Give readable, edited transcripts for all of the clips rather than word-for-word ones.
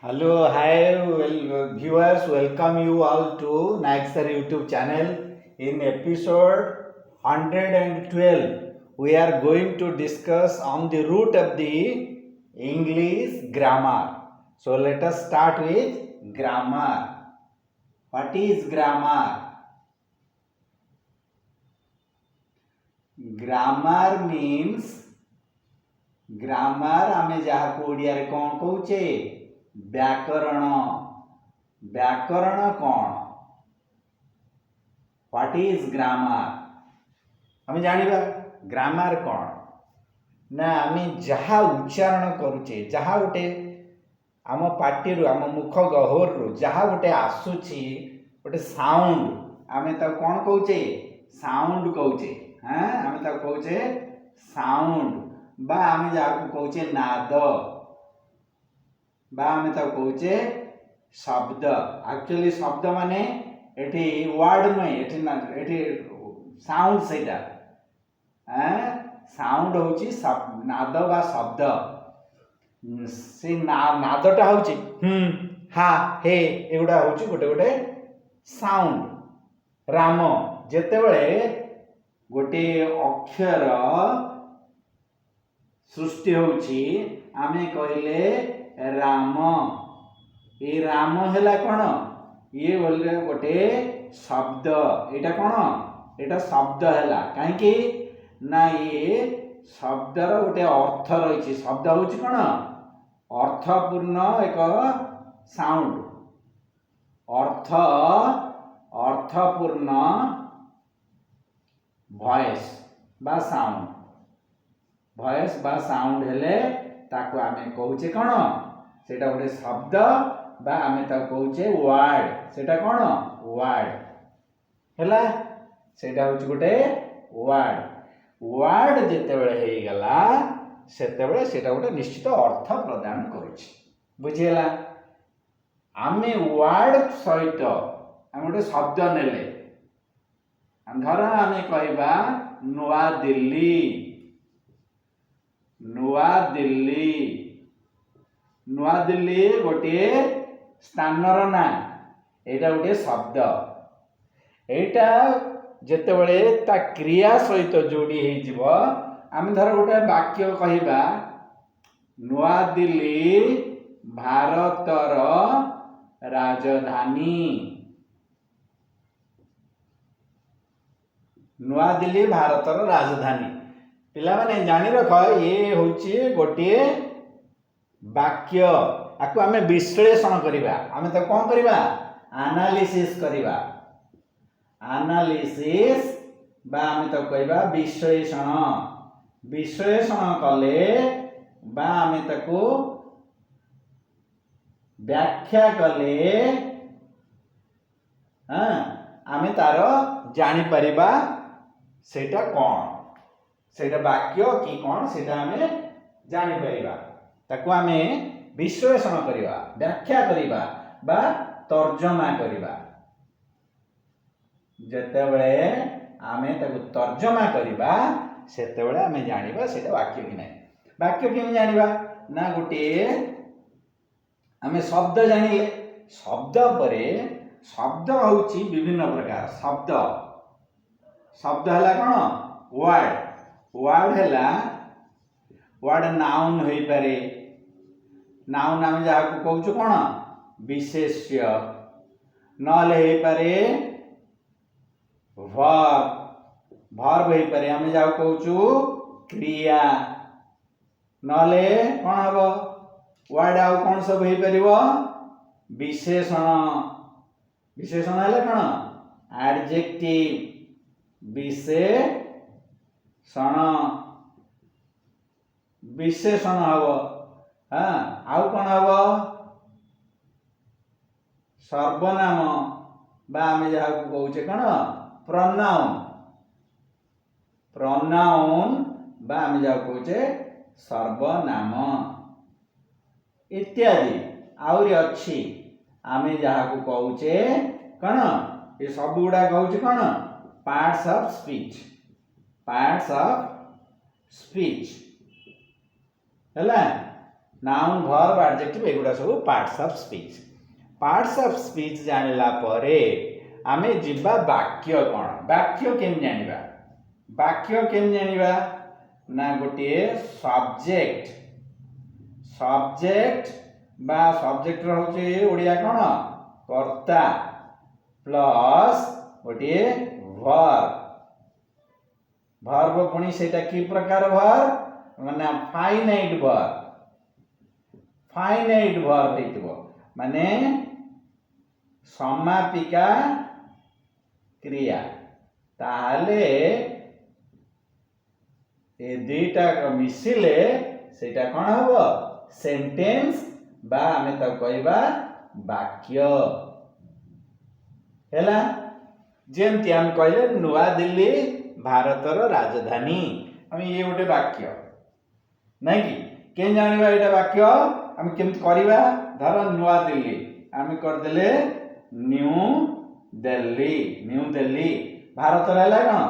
Hello, hi, viewers. Welcome you all to Nayak Sir YouTube channel. In episode 112, we are going to discuss on the root of the English grammar. So let us start with grammar. What is grammar? Grammar means grammar आमे जहाँ को ओडिया रे कौन कहूचे व्याकरण व्याकरण कौन what is grammar आमे जानिबा grammar कौन ना आमे जहाँ उच्चारण करूचे जहाँ गोटे आम पार्टी आम मुख गहर रु जहाँ गोटे आसुची गोटे साउंड आमे ता कौन कहूचे साउंड कहूचे हाँ आमे ता कहूचे साउंड बा आमे जाको कहूचे नाद बा आमे ता कहूचे शब्द एक्चुअली शब्द माने एठी वर्ड में एठी ना एठी साउंड सेटा साउंड होची नाद बा शब्द से नादटा होची हा हे एगुडा होची गोटे गोटे साउंड राम जेतेबेले गोटे अक्षर सृष्टि होची आमे कहले राम ये राम हैला कौन ये बोले गोटे शब्द एटा कौन एटा शब्द हैला काहे ना ये शब्दर गोटे अर्थ रही शब्द होची कौन अर्थपूर्ण एक साउंड अर्थपूर्ण वॉइस बा साउंड भॉइस बा साउंड हेले ताको आमे कहूचे कौन सेटा गोटे शब्द बा आमे ताको कहूचे वर्ड सेटा कौन वर्ड हैला सेटा होची गोटे वर्ड वर्ड जेतेबेले हे गला सेतेबेले सेटा गोटे निश्चित अर्थ प्रदान करूची बुझियला आमे वर्ड सहित आमे गोटे शब्द नेले धर आमे कहबा नुआ दिल्ली नुआ दिल्ली नुआ दिल्ली गोटे स्थानर ना एटा गोटे शब्द एटा जेतेबेले ता क्रिया सहित जोड़ी हे जिवो आमे धर गोटे वाक्य कहिबा नुआ दिल्ली भारतर राजधानी नुआ दिल्ली भारतर राजधानी पिला माने जानी रख ये होची गोटे वाक्य आकु आमे विश्लेषण करिबा आमे त कोन करिबा एनालिसिस करिबा एनालिसिस बा आमे त कहबा विश्लेषण विश्लेषण कले बा आमे ताकू व्याख्या कले हां आमे तारो जानि परिबा सेटा कोन सेटा वाक्य कि कौन सेटा आमे जानि परिबा ताकू आमे विश्लेषण करिबा व्याख्या करिबा बा तर्जमा करिबा जेतेबेले आमे ताकू तर्जमा करिबा सेतेबेले आमे जानिबा सेटा वाक्य कि नै वाक्य कि जानिबा ना गोटे आमे शब्द जानिले शब्द परे शब्द होची विभिन्न प्रकार शब्द शब्द हला कोन वर्ड वर्ड हैला वर्ड नाउन होई पारे नाउन आमे जाको कहूछु कोन विशेष्य नले होई पारे वर्ब वर्ब होई पारे आमे जाको कहूछु क्रिया नले कोन हबो वर्ड आउ कोन सब होई परिबो विशेषण विशेषण हैला कोन एडजेक्टिव विशेषण विशेषण हबो हाँ आउ कौन हबो सर्वनाम बा आमे जहाँ को कहूचे कौन प्रोनाउन प्रोनाउन बा आमे जहाँ कहूचे सर्वनाम इत्यादि आउरी अच्छी आमे जहाँ को कहूचे कौन ये सब गुड़ा कहूचे कौन parts of speech parts of speech हैला नाउन वर्ब एडजेक्टिव एगुड़ा सब parts of speech. Parts of speech जानला परे आमे जिबा वाक्य कोन वाक्य केम जानिबा ना गोटे सब्जेक्ट सब्जेक्ट बा सब्जेक्ट रहउचे ओडिया कोन कर्ता प्लस गोटे वर्ब वर्ब पुणी सेटा की प्रकार वर्ब माने फाइनाइट वर्ब हेतबो माने समापिका क्रिया ताहले ए दुईटा मिसिले सेटा कोन हबो सेंटेंस बा आमे त कहबा वाक्य हैला। जेमति हम कहले नुआ दिल्ली भारतर राजधानी हम ये गोटे वाक्य नहीं कि के जानिबा एटा वाक्य हम केमति करिबा धर नुआ दिल्ली हम कर देले न्यू दिल्ली भारत रहला कोन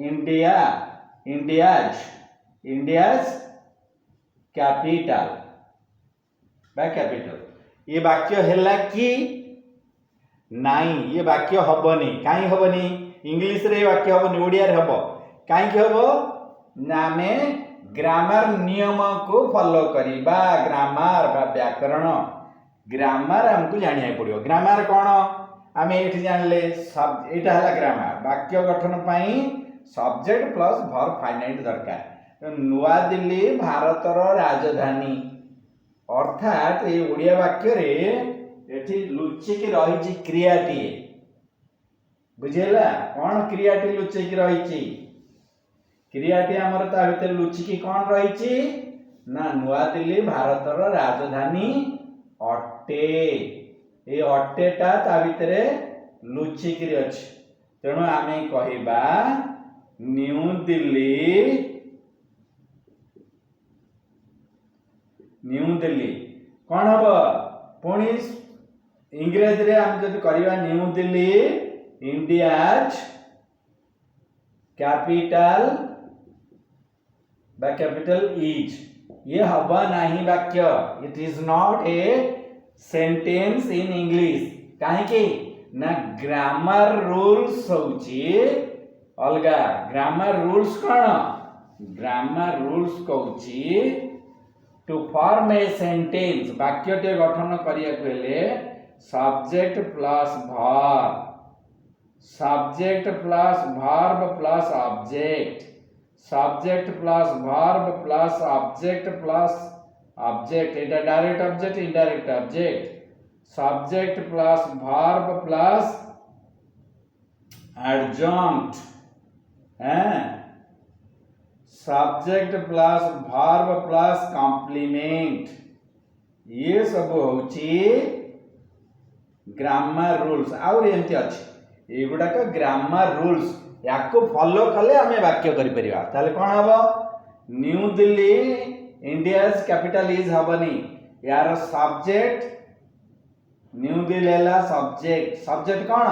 इंडिया इंडियाज कैपिटल बा कैपिटल ये वाक्य हैला कि नाई ये वाक्य हबनी काई हबनी इंग्लिश रे वाक्य हबनी ओडिया रे हबो काई कि हबो नामे ग्रामर नियम को फॉलो करिबा ग्रामर बा व्याकरण ग्रामर हमको जानिया पड़ियो ग्रामर कोन आमे एठी जानले सब एटा हला ग्रामर वाक्य गठन पई सब्जेक्ट प्लस वर्ब फाइनाइट दरकार नुआ दिल्ली भारतर राजधानी अर्थात ए ओडिया वाक्य रे एठी लुचिक रहिछि क्रियाटी बुझेला कोन क्रियाटी लुचिक रहिछि क्रियाटी हमर ता भीतर लुचिक कोन रहिछि ना नुआ दिल्ली भारतर राजधानी अट्टे ए अट्टेटा ता भीतर लुचिक रे अछि तेणु आमे कहिबा न्यू दिल्ली कोन हबो पुणी इंग्रेजी रे हम जब करिबा न्यू दिल्ली इंडियाज कैपिटल बा कैपिटल इज ये हवा नहीं वाक्य it is not a sentence in English काहे कि ना ग्रामर रूल्स होची अलगा ग्रामर रूल्स कोन ग्रामर रूल्स कहूची टू फॉर्म ए सेंटेंस वाक्य टे गठन करिया हेले subject plus verb plus object subject plus verb plus object एटा direct object indirect object subject plus verb plus adjunct subject plus verb plus complement ये सब होची ग्रामर रूल्स और एमती अछि एगुडा का ग्रामर रूल्स याको फॉलो कले हमें वाक्य करि परिबा ताले कोन हबो new Delhi India's capital is हबनी यार सब्जेक्ट न्यू दिल्ली हैला सब्जेक्ट कोन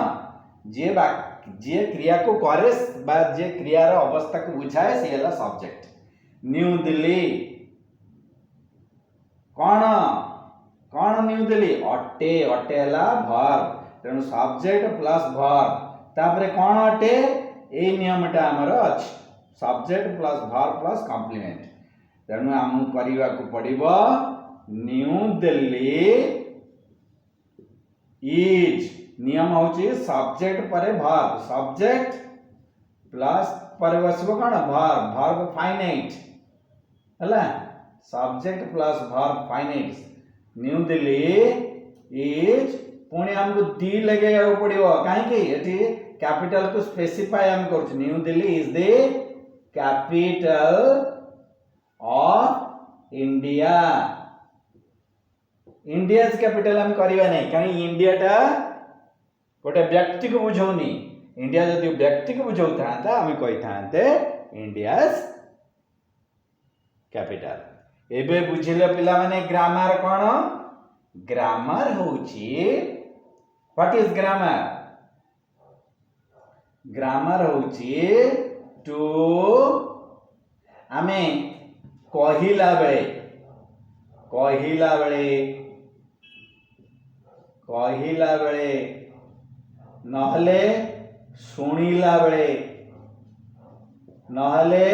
जे क्रिया को करे बा जे क्रिया रो अवस्था को बुझाए से हैला सब्जेक्ट न्यू दिल्ली कोन न्यू दिल्ली अट्टे हैला वर्ब तेणु सब्जेक्ट प्लस वर्ब तापरे कोन अट्टे ए नियमटा हमर अछि subject plus verb plus complement तेणु हम करिवा को पड़िबो न्यू दिल्ली इज नियम होची सब्जेक्ट परे वर्ब सब्जेक्ट प्लस परे बसबो कोन वर्ब फाइनाइट हला subject plus verb finite new Delhi is पुणी हमको दी लगेगा पड़िबो काहे कि एठी कैपिटल को स्पेसिफाई हम करछ new Delhi is the capital of India India's capital हम करिवा नहीं काहे इंडियाटा गोटे व्यक्ति को बुझौनी इंडिया जदि व्यक्ति को बुझौता हम कही था इंडियाज कैपिटल एबे बुझिले पिला माने ग्रामर कोन ग्रामर होची व्हाट इज ग्रामर होची टू आमे कहिला बेले କହିଲା ବେଳେ ନହେଲେ ଶୁଣିଲା ବେଳେ ନହେଲେ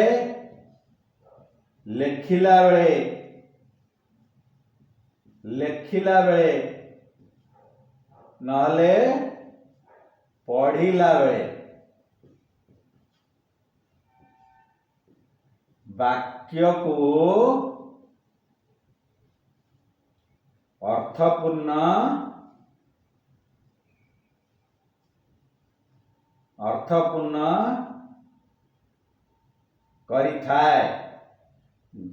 ଲେଖିଲା ବେଳେ ନହେଲେ ପଢିଲା ବେଳେ ବାକ୍ୟକୁ ଅର୍ଥପୂର୍ଣ୍ଣ କରିଥାଏ।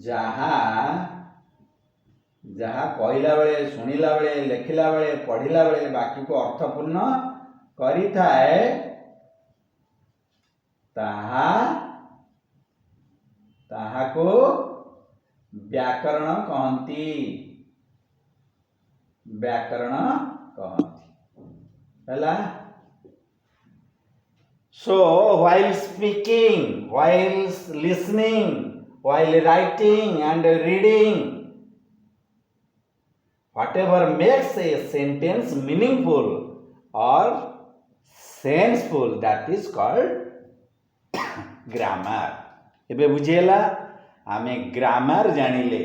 ଯାହା କହିଲା ବେଳେ ଶୁଣିଲା ବେଳେ ଲେଖିଲା ବେଳେ ପଢିଲା ବେଳେ ବାକ୍ୟକୁ ଅର୍ଥପୂର୍ଣ୍ଣ କରିଥାଏ ତାହାକୁ ବ୍ୟାକରଣ କହନ୍ତି। ହେଲା। So while speaking, while listening, while writing and reading, whatever makes a sentence meaningful or senseful, that is called grammar. एबे बुझेला आमे ग्रामर जानिले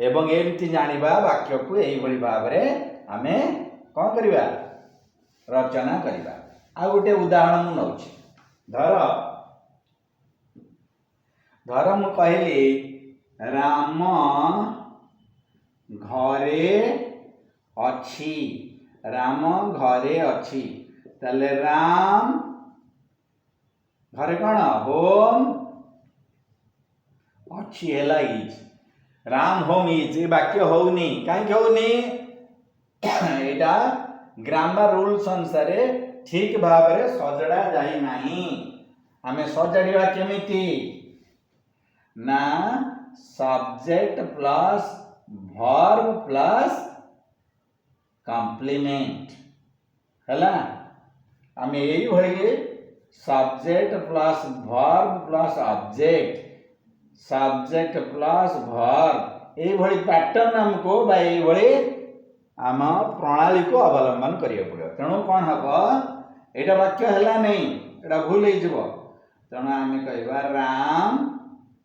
एवं एमती जानिबा वाक्य को एई बळी भाबरे आमे कोन करिबा रचना करिबा। आ गोटे उदाहरण मु नउछि। धर मु कहली राम घरे अछि। ताले राम घरे कोन होम अच्छी हेला is. Ram home is a वाक्य होउनी काहे होउनी एटा ग्रामर रूल्स अनुसार ठीक भाबरे सजड़ा जाई नाही। आमे सजड़िबा केमिति ना subject plus verb plus complement हैला। आमे एई भଳି subject plus verb plus object subject plus verb एई भଳି पैटर्न हमको बा एई भଳି आम प्रणाली को अवलंबन करिया पड़ो। तेणु कौन हम एटा वाक्य हैला नहीं एटा भूल हो जिवो। तेणु आमे कहबा राम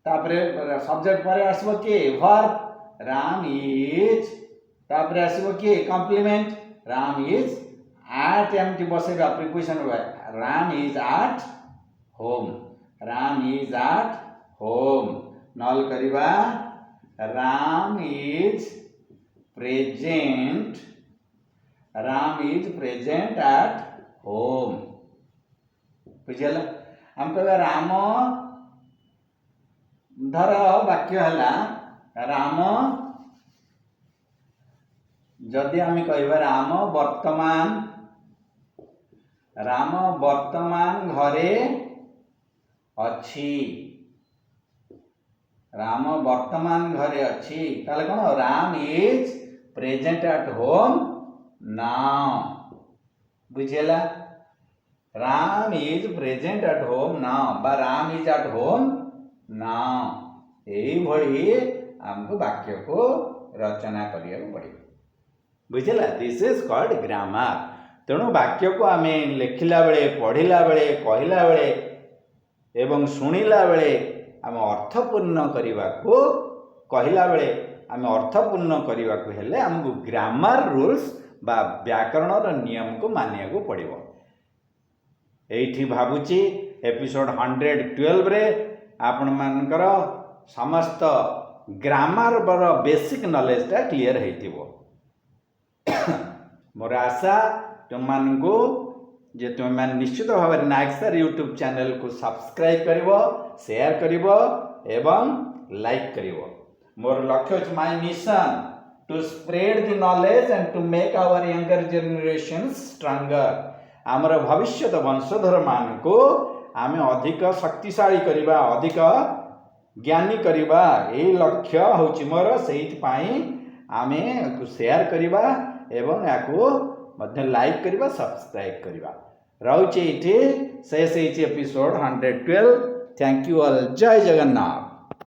तापरे सब्जेक्ट पर आसबो के वर्ब राम इज तापरे आसबो के complement Ram is at empty बसेगा preposition Ram is at home नल करिबा Ram is present at home. बुझल हम कहबा राम धर वाक्य हला राम जदि आम कहबा राम वर्तमान घरे अछि। ताले कोन Ram is present at home now. बुझेला Ram is present at home now बा Ram is at home now एई भଳି हमको वाक्य को रचना करिया पड़िबो। बुझेला दिस इज कॉल्ड ग्रामर। तेणु वाक्य को आमे लेखिला बेले पढ़िला बेले कहिला बेले एवं शुणिला बेले आम अर्थपूर्ण करने को कहला बेले आम अर्थपूर्ण करने को हेले हमको ग्रामर रूल्स बा व्याकरण नियम को मानिया को पड़ो। एठी भावुची एपिसोड 112 रे आपण मानकर समस्त ग्रामर बर बेसिक नॉलेज टा क्लियर हेतिबो। मोर आशा तुम को जे तुम निश्चित भाव में नागसर यूट्यूब चैनल को सब्सक्राइब करिवो शेयर करिवो एवं लाइक करिवो। मोर लक्ष्य is my mission to spread the knowledge and to make our younger generation stronger. आमर भविष्य वंशधर मान को आमे अधिक शक्तिशाली करिबा अधिक ज्ञानी करिबा ए लक्ष्य होची मोर। सेहित पाई आमे शेयर करिबा एवं याकू मध्य लाइक करिबा सब्सक्राइब करिबा। रहउचे इठी शेष एपिसोड 112। Thank you all. जय जगन्नाथ।